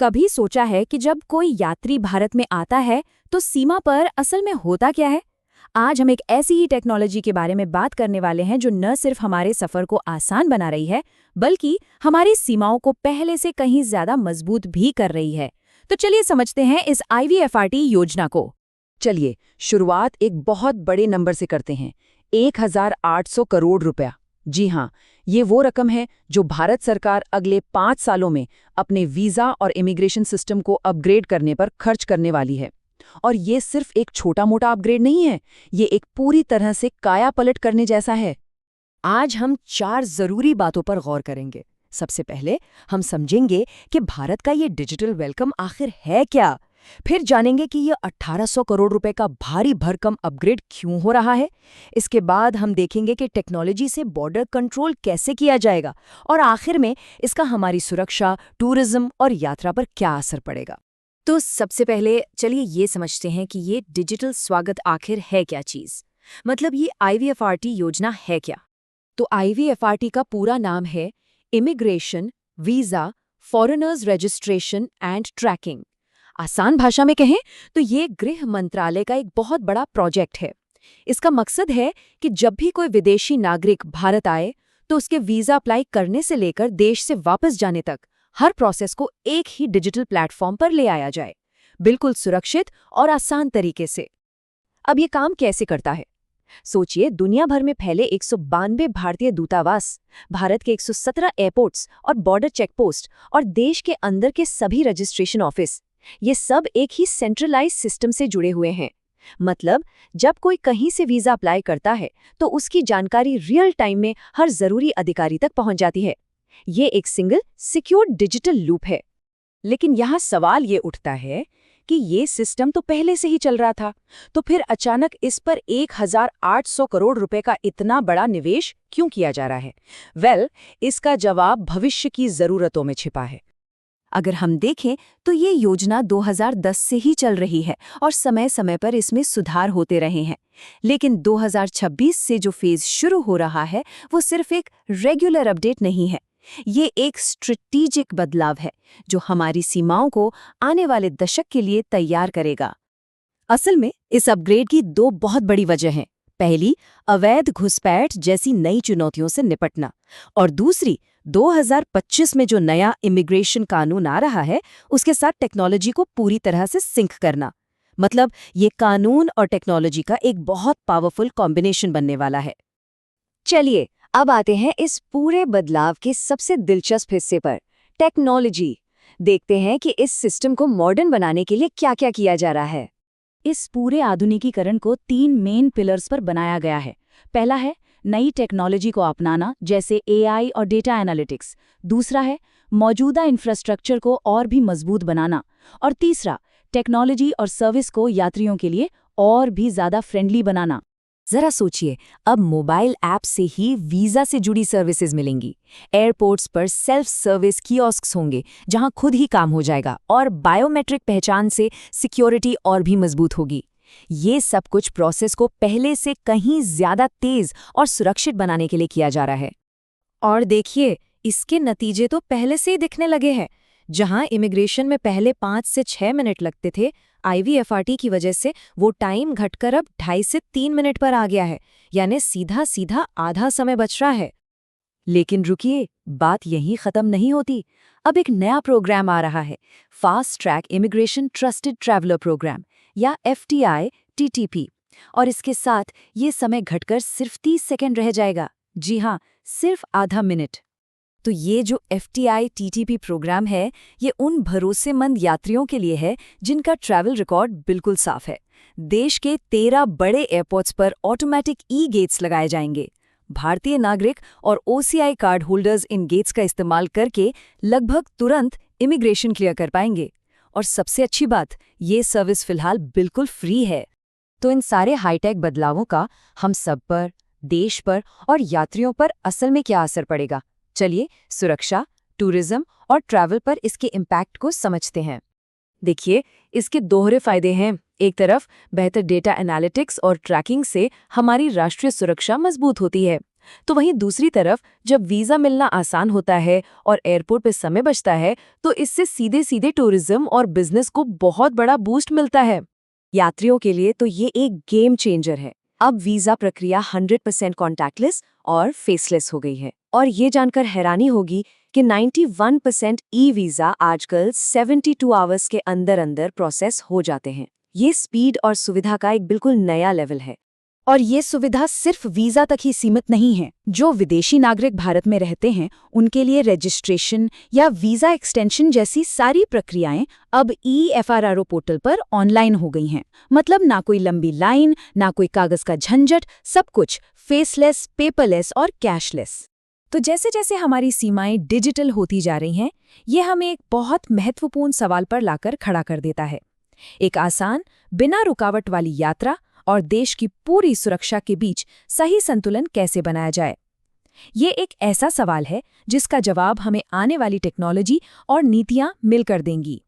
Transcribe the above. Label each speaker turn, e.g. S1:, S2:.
S1: कभी सोचा है कि जब कोई यात्री भारत में आता है तो सीमा पर असल में होता क्या है? आज हम एक ऐसी ही टेक्नोलॉजी के बारे में बात करने वाले हैं जो न सिर्फ हमारे सफर को आसान बना रही है, बल्कि हमारी सीमाओं को पहले से कहीं ज्यादा मजबूत भी कर रही है। तो चलिए समझते हैं इस IVFRT योजना को।
S2: चलिए शुरुआत एक बहुत बड़े नंबर से करते हैं। 1800 करोड़ रुपया। जी हाँ, ये वो रकम है जो भारत सरकार अगले 5 सालों में अपने वीज़ा और इमिग्रेशन सिस्टम को अपग्रेड करने पर खर्च करने वाली है। और ये सिर्फ एक छोटा-मोटा अपग्रेड नहीं है, ये एक पूरी तरह से काया पलट करने जैसा है।
S1: आज हम 4 जरूरी बातों पर गौर करेंगे। सबसे पहले हम समझेंगे कि भारत का ये डिजिटल वेलकम आखिर है क्या। फिर जानेंगे कि ये 1800 करोड़ रुपए का भारी भरकम अपग्रेड क्यों हो रहा है। इसके बाद हम देखेंगे कि टेक्नोलॉजी से बॉर्डर कंट्रोल कैसे किया जाएगा, और आखिर में इसका हमारी सुरक्षा, टूरिज्म और यात्रा पर क्या असर पड़ेगा। तो सबसे पहले चलिए ये समझते हैं कि ये डिजिटल स्वागत आखिर है क्या चीज़। मतलब ये IVFRT योजना है क्या। तो IVFRT का पूरा नाम है immigration, visa, foreigners registration and tracking. आसान भाषा में कहें तो ये गृह मंत्रालय का एक बहुत बड़ा प्रोजेक्ट है। इसका मकसद है कि जब भी कोई विदेशी नागरिक भारत आए तो उसके वीज़ा अप्लाई करने से लेकर देश से वापस जाने तक हर प्रोसेस को एक ही डिजिटल प्लेटफॉर्म पर ले आया जाए, बिल्कुल सुरक्षित और आसान तरीके से। अब ये काम कैसे करता है? सोचिए, दुनिया भर में फैले 192 भारतीय दूतावास, भारत के 117 एयरपोर्ट्स और बॉर्डर चेकपोस्ट और देश के अंदर के सभी रजिस्ट्रेशन ऑफिस, ये सब एक ही सेंट्रलाइज्ड सिस्टम से जुड़े हुए हैं। मतलब जब कोई कहीं से वीज़ा अप्लाई करता है तो उसकी जानकारी रियल टाइम में हर जरूरी अधिकारी तक पहुंच जाती है। ये एक सिंगल सिक्योर डिजिटल लूप है। लेकिन यहाँ सवाल ये उठता है कि ये सिस्टम तो पहले से ही चल रहा था, तो फिर अचानक इस पर 1800 करोड़ रुपए का इतना बड़ा निवेश क्यों किया जा रहा है? इसका जवाब भविष्य की जरूरतों में छिपा है। अगर हम देखें तो ये योजना 2010 से ही चल रही है और समय समय पर इसमें सुधार होते रहे हैं। लेकिन 2026 से जो फेज शुरू हो रहा है वो सिर्फ एक रेगुलर अपडेट नहीं है, ये एक स्ट्रेटेजिक बदलाव है जो हमारी सीमाओं को आने वाले दशक के लिए तैयार करेगा। असल में इस अपग्रेड की 2 बहुत बड़ी वजह हैं। पहली, अवैध घुसपैठ जैसी नई चुनौतियों से निपटना, और दूसरी, 2025 में जो नया इमिग्रेशन कानून आ रहा है उसके साथ टेक्नोलॉजी को पूरी तरह से सिंक करना। मतलब ये कानून और टेक्नोलॉजी का एक बहुत पावरफुल कॉम्बिनेशन बनने वाला है। चलिए अब आते हैं इस पूरे बदलाव के सबसे दिलचस्प हिस्से पर, टेक्नोलॉजी। देखते हैं कि इस सिस्टम को मॉडर्न बनाने के लिए क्या क्या किया जा रहा है। इस पूरे आधुनिकीकरण को 3 मेन पिलर्स पर बनाया गया है। पहला है नई टेक्नोलॉजी को अपनाना, जैसे AI और डेटा एनालिटिक्स। दूसरा है मौजूदा इंफ्रास्ट्रक्चर को और भी मजबूत बनाना। और तीसरा, टेक्नोलॉजी और सर्विस को यात्रियों के लिए और भी ज़्यादा फ्रेंडली बनाना। जरा सोचिए, अब मोबाइल ऐप से ही वीज़ा से जुड़ी सर्विसेज मिलेंगी। एयरपोर्ट्स पर सेल्फ सर्विस कियोस्क्स होंगे जहां खुद ही काम हो जाएगा, और बायोमेट्रिक पहचान से सिक्योरिटी और भी मजबूत होगी। ये सब कुछ प्रोसेस को पहले से कहीं ज्यादा तेज और सुरक्षित बनाने के लिए किया जा रहा है। और देखिए, इसके नतीजे तो पहले से ही दिखने लगे हैं। जहां इमिग्रेशन में पहले 5 से 6 मिनट लगते थे, IVFRT की वजह से वो टाइम घटकर अब 2.5 से 3 मिनट पर आ गया है, यानी सीधा सीधा आधा समय बच रहा है। लेकिन रुकिए, बात यहीं खत्म नहीं होती। अब एक नया प्रोग्राम आ रहा है, fast track immigration trusted traveller program, या FTI TTP। और इसके साथ ये समय घटकर सिर्फ 30 सेकंड रह जाएगा। जी हाँ, सिर्फ आधा मिनट। तो ये जो FTI TTP प्रोग्राम है, ये उन भरोसेमंद यात्रियों के लिए है जिनका ट्रैवल रिकॉर्ड बिल्कुल साफ है। देश के 13 बड़े एयरपोर्ट्स पर ऑटोमेटिक गेट्स लगाए जाएंगे। भारतीय नागरिक और OCI कार्ड होल्डर्स इन गेट्स का इस्तेमाल करके लगभग तुरंत इमिग्रेशन क्लियर कर पाएंगे। और सबसे अच्छी बात, ये सर्विस फिलहाल बिल्कुल फ्री है। तो इन सारे हाईटेक बदलावों का हम सब पर, देश पर और यात्रियों पर असल में क्या असर पड़ेगा? चलिए सुरक्षा, टूरिज्म और ट्रैवल पर इसके इम्पैक्ट को समझते हैं। देखिए, इसके दोहरे फायदे हैं। एक तरफ बेहतर डेटा एनालिटिक्स और ट्रैकिंग से हमारी राष्ट्रीय सुरक्षा मजबूत होती है,
S2: तो वहीं दूसरी तरफ जब वीज़ा मिलना आसान होता है और एयरपोर्ट पे समय बचता है, तो इससे सीधे सीधे टूरिज्म और बिजनेस को बहुत बड़ा बूस्ट मिलता है। यात्रियों के लिए तो ये एक गेम चेंजर है। अब वीज़ा प्रक्रिया 100% कॉन्टैक्टलेस और फेसलेस हो गई है। और ये जानकर हैरानी होगी कि 91% ई वीज़ा आजकल 72 आवर्स के अंदर अंदर प्रोसेस हो जाते हैं। ये स्पीड और सुविधा का एक बिल्कुल नया लेवल है।
S3: और ये सुविधा सिर्फ वीज़ा तक ही सीमित नहीं है। जो विदेशी नागरिक भारत में रहते हैं, उनके लिए रजिस्ट्रेशन या वीज़ा एक्सटेंशन जैसी सारी प्रक्रियाएं अब EFRRO पोर्टल पर ऑनलाइन हो गई हैं। मतलब ना कोई लंबी लाइन, ना कोई कागज़ का झंझट, सब कुछ फेसलेस, पेपरलेस और कैशलेस। तो जैसे जैसे हमारी सीमाएं डिजिटल होती जा रही हैं, ये हमें एक बहुत महत्वपूर्ण सवाल पर लाकर खड़ा कर देता है। एक आसान, बिना रुकावट वाली यात्रा और देश की पूरी सुरक्षा के बीच सही संतुलन कैसे बनाया जाए? ये एक ऐसा सवाल है जिसका जवाब हमें आने वाली टेक्नोलॉजी और नीतियां मिलकर देंगी।